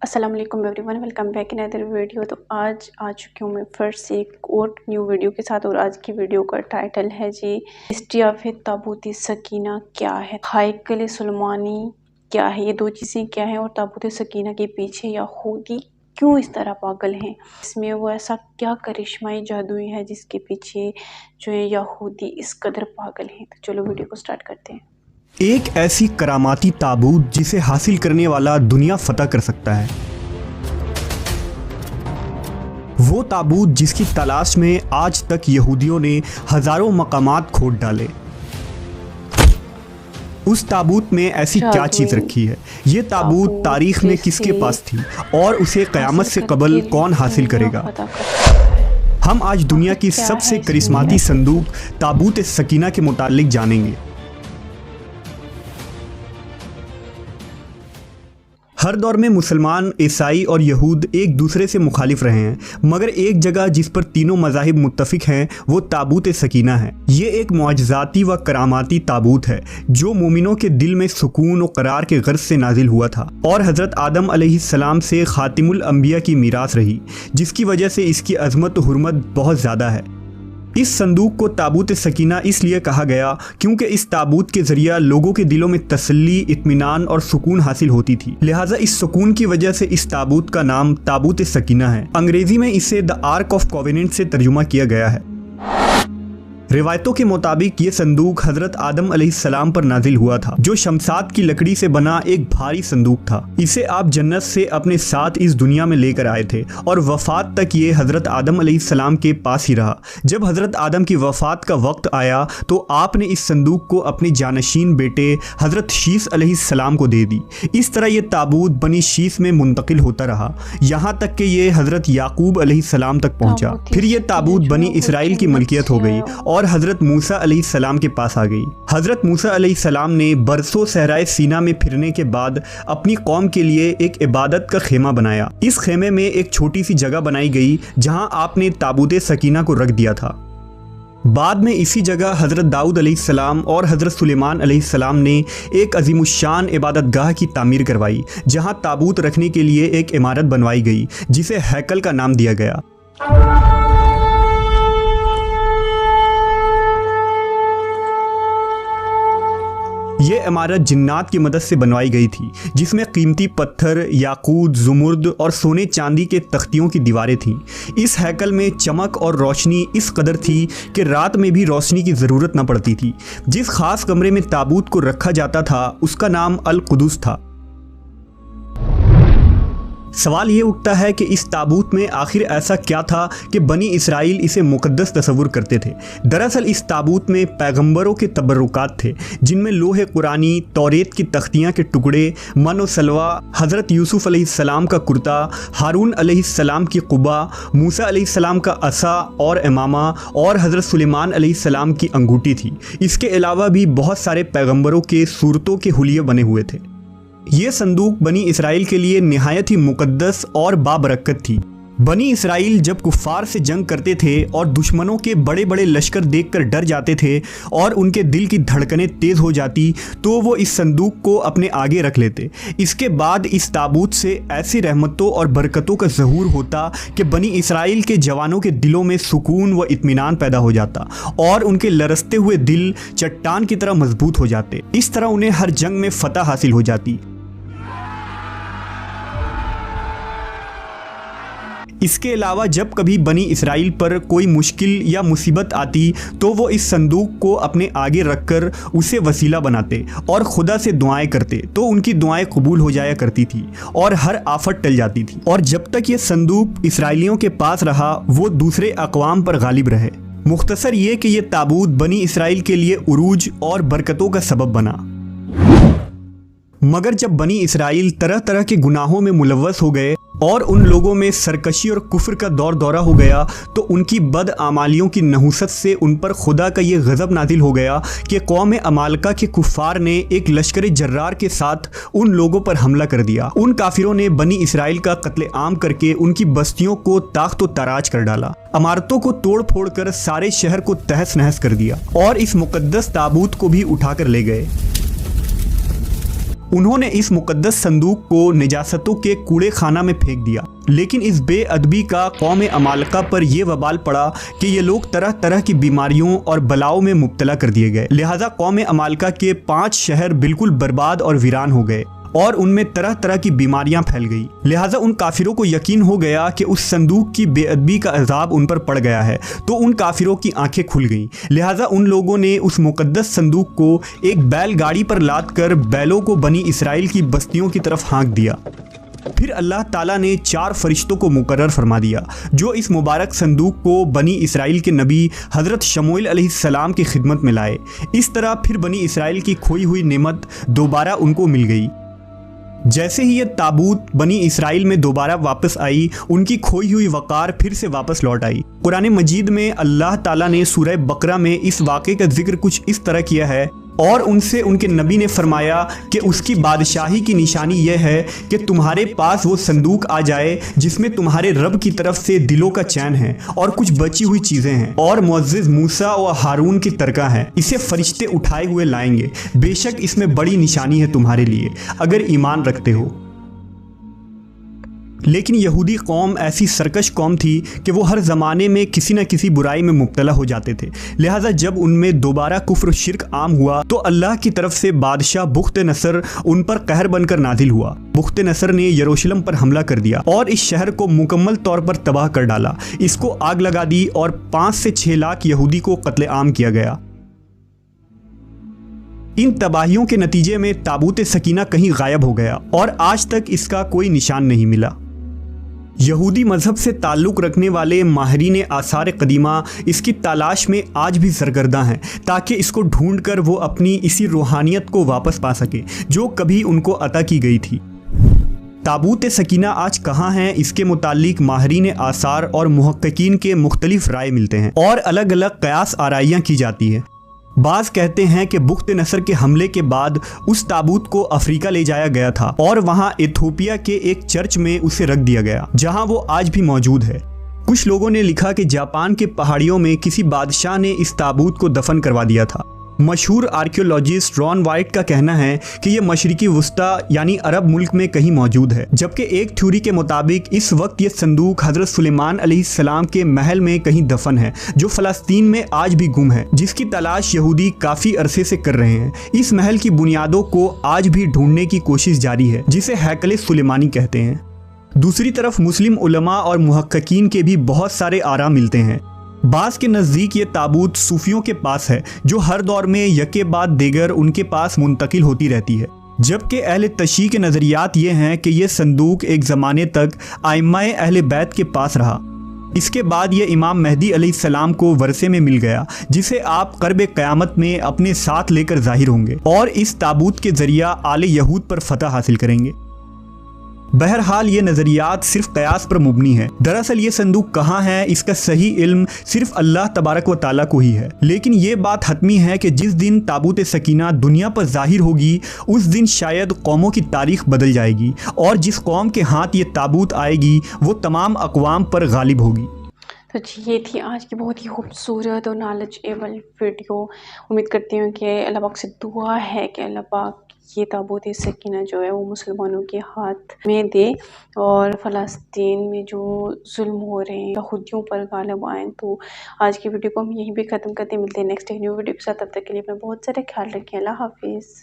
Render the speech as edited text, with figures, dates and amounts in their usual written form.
अस्सलाम वालेकुम everyone, welcome back in other video. तो आज आ चुकी हूँ मैं फिर से एक और न्यू वीडियो के साथ। और आज की वीडियो का टाइटल है जी हिस्ट्री ऑफ ताबूत सकीना क्या है, हाइकल सुलेमानी क्या है, ये दो चीज़ें क्या है और ताबूत सकीना के पीछे यहूदी क्यों इस तरह पागल हैं, इसमें वो ऐसा क्या करिश्माई जादुई है जिसके पीछे जो है यहूदी इस कदर पागल हैं। तो चलो वीडियो को स्टार्ट करते हैं। एक ऐसी करामाती ताबूत जिसे हासिल करने वाला दुनिया फतह कर सकता है। वो ताबूत जिसकी तलाश में आज तक यहूदियों ने हजारों मकामात खोद डाले। उस ताबूत में ऐसी क्या चीज़ रखी है, ये ताबूत तारीख में किसके पास थी और उसे क़यामत से कबल कौन हासिल करेगा। हम आज दुनिया की सबसे करिश्माती संदूक ताबूत सकीना के मुतालिक जानेंगे। हर दौर में मुसलमान, ईसाई और यहूद एक दूसरे से मुखालिफ रहे हैं, मगर एक जगह जिस पर तीनों मज़ाहिब मुत्तफ़िक हैं वो ताबूत सकीना है। ये एक मुआजिज़ाती व करामाती ताबूत है जो मोमिनों के दिल में सुकून और करार के गर्ज से नाजिल हुआ था और हज़रत आदम अलैहिस्सलाम से ख़ातिमुल अंबिया की मीरास रही, जिसकी वजह से इसकी अज़मत और हुर्मत बहुत ज़्यादा है। इस संदूक को ताबूत सकीना इसलिए कहा गया क्योंकि इस ताबूत के ज़रिया लोगों के दिलों में तसल्ली, इत्मीनान और सुकून हासिल होती थी। लिहाजा इस सुकून की वजह से इस ताबूत का नाम ताबूत सकीना है। अंग्रेज़ी में इसे द आर्क ऑफ कोवेनेंट से तर्जुमा किया गया है। रिवायतों के मुताबिक ये संदूक हज़रत आदम अलैहिस्सलाम पर नाजिल हुआ था, जो शमशाद की लकड़ी से बना एक भारी संदूक था। इसे आप जन्नत से अपने साथ इस दुनिया में लेकर आए थे और वफ़ात तक ये हज़रत आदम अलैहिस्सलाम के पास ही रहा। जब हज़रत आदम की वफ़ात का वक्त आया तो आपने इस संदूक को अपने जानशीन बेटे हज़रत शीस अलैहिस्सलाम को दे दी। इस तरह ये ताबूत बनी शीस में मुंतकिल होता रहा, यहाँ तक कि ये हज़रत याकूब अलैहिस्सलाम तक पहुँचा। फिर ये ताबूत बनी इसराइल की मलकियत हो गई और हज़रत मूसा अलैहिस्सलाम के पास आ गई। हज़रत मूसा अलैहिस्सलाम ने बरसों सहराए सीना में फिरने के बाद अपनी कौम के लिए एक इबादत का खेमा बनाया। इस खेमे में एक छोटी सी जगह बनाई गई जहां आपने ताबूत सकीना को रख दिया था। बाद में इसी जगह हज़रत दाऊद अलैहिस्सलाम और हज़रत सुलेमान अलैहिस्सलाम ने एक अज़ीमुश्शान इबादतगाह की तामीर करवाई, जहां ताबूत रखने के लिए एक इमारत बनवाई गई जिसे हैकल का नाम दिया गया। ये इमारत जिन्नात की मदद से बनवाई गई थी, जिसमें कीमती पत्थर, याकूत, ज़ुमुर्द और सोने चांदी के तख्तियों की दीवारें थीं। इस हैकल में चमक और रोशनी इस कदर थी कि रात में भी रोशनी की ज़रूरत न पड़ती थी। जिस ख़ास कमरे में ताबूत को रखा जाता था उसका नाम अल कुदुस था। सवाल ये उठता है कि इस ताबूत में आखिर ऐसा क्या था कि बनी इसराइल इसे मुक़द्दस तस्वुर करते थे। दरअसल इस ताबूत में पैगंबरों के तबर्रुकात थे, जिनमें लोहे कुरानी, तौरेत की तख्तियाँ के टुकड़े, मन व सलवा, हज़रत यूसुफ़ अलैहिस्सलाम का कुर्ता, हारून अलैहिस्सलाम की कुबा, मूसा अलैहिस्सलाम का असा और इमामा और हज़रत सुलेमान अलैहिस्सलाम की अंगूठी थी। इसके अलावा भी बहुत सारे पैगंबरों के सूरतों के हुलिये बने हुए थे। ये संदूक बनी इसराइल के लिए निहायत ही मुक़द्दस और बाबरकत थी। बनी इसराइल जब कुफ़ार से जंग करते थे और दुश्मनों के बड़े बड़े लश्कर देखकर डर जाते थे और उनके दिल की धड़कनें तेज़ हो जाती तो वो इस संदूक को अपने आगे रख लेते। इसके बाद इस ताबूत से ऐसी रहमतों और बरकतों का ज़हूर होता कि बनी इसराइल के जवानों के दिलों में सुकून व इत्मीनान पैदा हो जाता और उनके लरसते हुए दिल चट्टान की तरह मजबूत हो जाते। इस तरह उन्हें हर जंग में फ़तह हासिल हो जाती। इसके अलावा जब कभी बनी इसराइल पर कोई मुश्किल या मुसीबत आती तो वो इस संदूक को अपने आगे रखकर उसे वसीला बनाते और खुदा से दुआएं करते, तो उनकी दुआएं कबूल हो जाया करती थी और हर आफत टल जाती थी। और जब तक ये संदूक इसराइलियों के पास रहा वो दूसरे अक़वाम पर गालिब रहे। मुख्तसर ये कि ये ताबूत बनी इसराइल के लिए उरूज और बरकतों का सबब बना। मगर जब बनी इसराइल तरह तरह के गुनाहों में मुलव्वस हो गए और उन लोगों में सरकशी और कुफ्र का दौर दौरा हो गया तो उनकी बदआमालियों की नहुसत से उन पर खुदा का ये गज़ब नाजिल हो गया कि कौम अमालका के कुफ़ार ने एक लश्कर जर्रार के साथ उन लोगों पर हमला कर दिया। उन काफिरों ने बनी इसराइल का कत्ले आम करके उनकी बस्तियों को ताख्त व ताराज कर डाला, इमारतों को तोड़ फोड़ कर सारे शहर को तहस नहस कर दिया और इस मुक़द्दस ताबूत को भी उठा कर ले गए। उन्होंने इस मुकद्दस संदूक को निजासतों के कूड़े खाना में फेंक दिया। लेकिन इस बेअदबी का कौम अमालका पर यह वबाल पड़ा कि ये लोग तरह तरह की बीमारियों और बलाओं में मुब्तला कर दिए गए। लिहाजा कौम अमालका के 5 शहर बिल्कुल बर्बाद और वीरान हो गए और उनमें तरह तरह की बीमारियां फैल गई। लिहाजा उन काफिरों को यकीन हो गया कि उस संदूक की बेअदबी का अजाब उन पर पड़ गया है, तो उन काफिरों की आंखें खुल गईं। लिहाजा उन लोगों ने उस मुकद्दस संदूक को एक बैलगाड़ी पर लाद कर बैलों को बनी इसराइल की बस्तियों की तरफ हाँक दिया। फिर अल्लाह ताला ने 4 फरिश्तों को मुकर्रर फरमा दिया जो इस मुबारक संदूक को बनी इसराइल के नबी हज़रत शमूएल अलैहिस्सलाम की खिदमत में लाए। इस तरह फिर बनी इसराइल की खोई हुई नेमत दोबारा उनको मिल गई। जैसे ही ये ताबूत बनी इसराइल में दोबारा वापस आई, उनकी खोई हुई वक़ार फिर से वापस लौट आई। कुरान मजीद में अल्लाह ताला ने सूरह बकरा में इस वाक़े का जिक्र कुछ इस तरह किया है, और उनसे उनके नबी ने फरमाया कि उसकी बादशाही की निशानी यह है कि तुम्हारे पास वो संदूक आ जाए जिसमें तुम्हारे रब की तरफ से दिलों का चैन है और कुछ बची हुई चीज़ें हैं और मुअज़्ज़िज़ मूसा और हारून की तरका है। इसे फरिश्ते उठाए हुए लाएंगे। बेशक इसमें बड़ी निशानी है तुम्हारे लिए अगर ईमान रखते हो। लेकिन यहूदी कौम ऐसी सरकश कौम थी कि वो हर ज़माने में किसी न किसी बुराई में मुब्तला हो जाते थे। लिहाजा जब उनमें दोबारा कुफ्र शिर्क आम हुआ तो अल्लाह की तरफ से बादशाह बुख्त नसर उन पर कहर बनकर नाजिल हुआ। बुख्त नसर ने यरूशलेम पर हमला कर दिया और इस शहर को मुकम्मल तौर पर तबाह कर डाला। इसको आग लगा दी और 5 से 6 लाख यहूदी को कत्लेआम किया गया। इन तबाहियों के नतीजे में ताबूत सकीना कहीं गायब हो गया और आज तक इसका कोई निशान नहीं मिला। यहूदी मज़हब से ताल्लुक़ रखने वाले माहिरीन आसार कदीमा इसकी तलाश में आज भी सरगर्दा हैं ताकि इसको ढूंढकर वो अपनी इसी रूहानियत को वापस पा सके जो कभी उनको अता की गई थी। ताबूत सकीना आज कहाँ है, इसके मुताल्लिक माहिरीन आसार और मुहक्किकीन के मुख्तलिफ राय मिलते हैं और अलग अलग क़यास आराइयाँ की जाती हैं। बाज़ कहते हैं कि बुख्त नसर के हमले के बाद उस ताबूत को अफ्रीका ले जाया गया था और वहां इथियोपिया के एक चर्च में उसे रख दिया गया जहां वो आज भी मौजूद है। कुछ लोगों ने लिखा कि जापान के पहाड़ियों में किसी बादशाह ने इस ताबूत को दफन करवा दिया था। मशहूर आर्कियोलॉजिस्ट रॉन वाइट का कहना है कि यह मशरिकी वुस्ता यानी अरब मुल्क में कहीं मौजूद है, जबकि एक थ्योरी के मुताबिक इस वक्त ये संदूक हज़रत सुलेमान अलैहिस्सलाम के महल में कहीं दफन है जो फ़लस्तीन में आज भी गुम है, जिसकी तलाश यहूदी काफ़ी अरसे से कर रहे हैं। इस महल की बुनियादों को आज भी ढूंढने की कोशिश जारी है जिसे हैकल सुलेमानी कहते हैं। दूसरी तरफ मुस्लिम उलमा और मुहक्किकीन के भी बहुत सारे आरा मिलते हैं। बाज़ के नज़दीक ये ताबूत सूफियों के पास है जो हर दौर में यके बाद देगर उनके पास मुंतकिल होती रहती है, जबकि अहले तशी के नज़रियात ये हैं कि यह संदूक एक ज़माने तक आइम्माए अहले बैत के पास रहा। इसके बाद ये इमाम मेहदी अलैहिस्सलाम को वरसे में मिल गया जिसे आप क़र्ब क़यामत में अपने साथ लेकर ज़ाहिर होंगे और इस ताबूत के ज़रिया आले यहूद पर फतह हासिल करेंगे। बहरहाल ये नज़रियात सिर्फ कयास पर मुबनी है। दरअसल ये संदूक कहाँ है इसका सही इल्म सिर्फ अल्लाह तबारक व ताला को ही है। लेकिन ये बात हतमी है कि जिस दिन ताबूत सकीना दुनिया पर जाहिर होगी उस दिन शायद कौमों की तारीख बदल जाएगी और जिस कौम के हाथ ये ताबूत आएगी वो तमाम अक़वाम पर गालिब होगी। तो जी ये थी आज की बहुत ही खूबसूरत और नॉलेजेबल वीडियो। उम्मीद करती हूँ कि अल्लाह पाक से दुआ है कि अल्लाह पाक ये ताबूत सकीना जो है वो मुसलमानों के हाथ में दे और फ़लस्तीन में जो जुल्म हो रहे हैं यहूदियों पर गालिब आएँ। तो आज की वीडियो को हम यहीं पे ख़त्म करते हैं। मिलते हैं नेक्स्ट एक न्यू वीडियो के साथ। तब तक के लिए अपना बहुत सारा ख्याल रखें। अल्लाह हाफिज़।